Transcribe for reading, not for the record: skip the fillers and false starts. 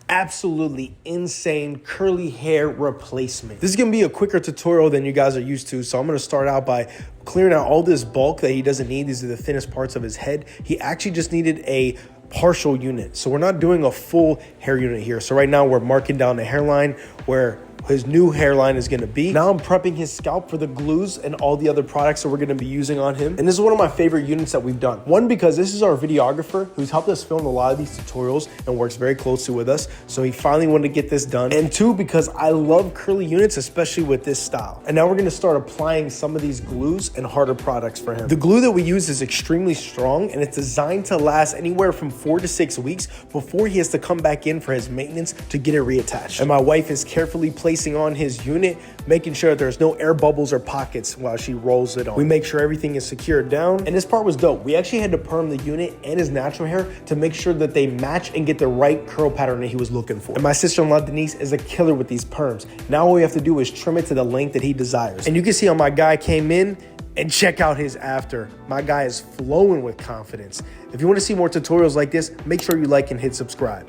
absolutely insane curly hair replacement. This is gonna be a quicker tutorial than you guys are used to, so I'm gonna start out by clearing out all this bulk that he doesn't need. These are the thinnest parts of his head. He actually just needed a partial unit, so we're not doing a full hair unit here. So right now we're marking down the hairline where his new hairline is going to be. Now I'm prepping his scalp for the glues and all the other products that we're going to be using on him. And this is one of my favorite units that we've done. One, because this is our videographer who's helped us film a lot of these tutorials and works very closely with us. So he finally wanted to get this done. And two, because I love curly units, especially with this style. And now we're going to start applying some of these glues and harder products for him. The glue that we use is extremely strong and it's designed to last anywhere from 4 to 6 weeks before he has to come back in for his maintenance to get it reattached. And my wife is carefully placing on his unit, making sure there's no air bubbles or pockets while she rolls it on. We make sure everything is secured down, and this part was dope. We actually had to perm the unit and his natural hair to make sure that they match and get the right curl pattern that he was looking for. And my sister-in-law Denise is a killer with these perms. Now all we have to do is trim it to the length that he desires. And you can see how my guy came in, and check out his after. My guy is flowing with confidence. If you want to see more tutorials like this, make sure you like and hit subscribe.